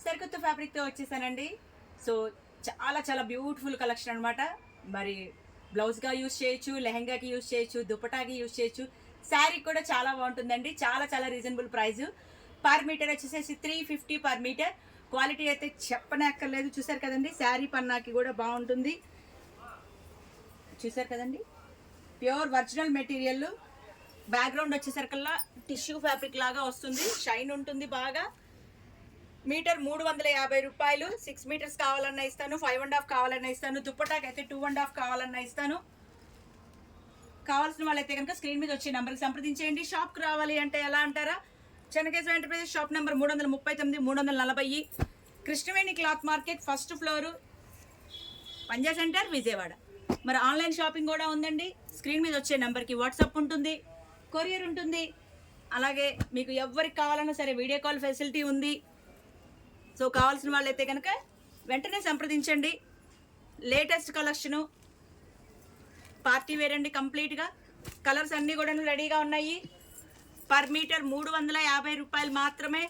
సరికొత్త ఫ్యాబ్రిక్తో వచ్చేసానండి. సో చాలా చాలా బ్యూటిఫుల్ కలెక్షన్ అనమాట. మరి బ్లౌజ్గా యూజ్ చేయొచ్చు, లెహెంగాకి యూజ్ చేయొచ్చు, దుపటాకి యూజ్ చేయొచ్చు, శారీ కూడా చాలా బాగుంటుందండి. చాలా చాలా రీజనబుల్ ప్రైస్. పర్ మీటర్ వచ్చేసేసి 350 పర్ మీటర్. క్వాలిటీ అయితే చెప్పనక్కర్లేదు. చూసారు కదండి, శారీ పన్నాకి కూడా బాగుంటుంది. చూసారు కదండి, ప్యూర్ ఒరిజినల్ మెటీరియల్. బ్యాక్గ్రౌండ్ వచ్చేసరికల్లా టిష్యూ ఫ్యాబ్రిక్ లాగా వస్తుంది, షైన్ ఉంటుంది బాగా. మీటర్ 350 రూపాయలు. 6 మీటర్స్ కావాలన్నా ఇస్తాను, 5.5 కావాలన్నా ఇస్తాను. దుప్పటాకి అయితే 2.5 కావాలన్నా ఇస్తాను. కావాల్సిన వాళ్ళైతే కనుక స్క్రీన్ మీద వచ్చే నెంబర్కి సంప్రదించేయండి. షాప్కి రావాలి అంటే ఎలా అంటారా, Chennakesava enterprises, shop number 339, 340, Krishnaveni cloth market, first floor, Panja centre, Vijayawada. మరి ఆన్లైన్ షాపింగ్ కూడా ఉందండి. స్క్రీన్ మీద వచ్చే నెంబర్కి వాట్సాప్ ఉంటుంది, కొరియర్ ఉంటుంది. అలాగే మీకు ఎవరికి కావాలన్నా సరే వీడియో కాల్ ఫెసిలిటీ ఉంది. సో కావాల్సిన వాళ్ళైతే కనుక వెంటనే సంప్రదించండి. లేటెస్ట్ కలెక్షను, పార్టీ వేర్ అండి కంప్లీట్గా. కలర్స్ అన్నీ కూడా రెడీగా ఉన్నాయి. పర్ మీటర్ 350 రూపాయలు మాత్రమే.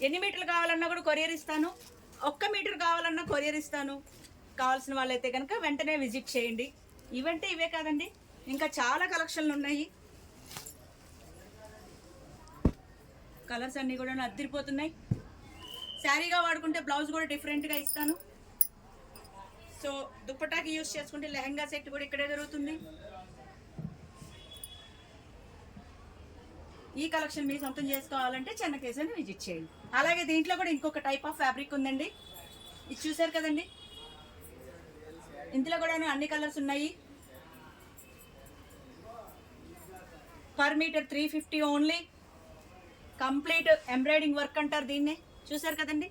ఎన్ని మీటర్లు కావాలన్నా కూడా కొరియర్ ఇస్తాను. 1 మీటర్ కావాలన్నా కొరియర్ ఇస్తాను. కావాల్సిన వాళ్ళైతే కనుక వెంటనే విజిట్ చేయండి. ఇవంటే ఇవే కాదండి, ఇంకా చాలా కలెక్షన్లు ఉన్నాయి. కలర్స్ అన్నీ కూడా అద్దరిపోతున్నాయి. శారీగా వాడుకుంటే బ్లౌజ్ కూడా డిఫరెంట్గా ఇస్తాను. సో దుప్పటాకి యూజ్ చేసుకుంటే లెహంగా సెట్ కూడా ఇక్కడే దొరుకుతుంది. ఈ కలెక్షన్ మీ సొంతం చేసుకోవాలంటే చెన్నకేశవని విజిట్ చేయండి. అలాగే దీంట్లో కూడా ఇంకొక టైప్ ఆఫ్ ఫ్యాబ్రిక్ ఉందండి. ఇది చూసారు కదండి, ఇందులో కూడా అన్ని కలర్స్ ఉన్నాయి. Per metre 350 only. Complete embroidering work అంటారు దీన్నే. చూసారు కదండి.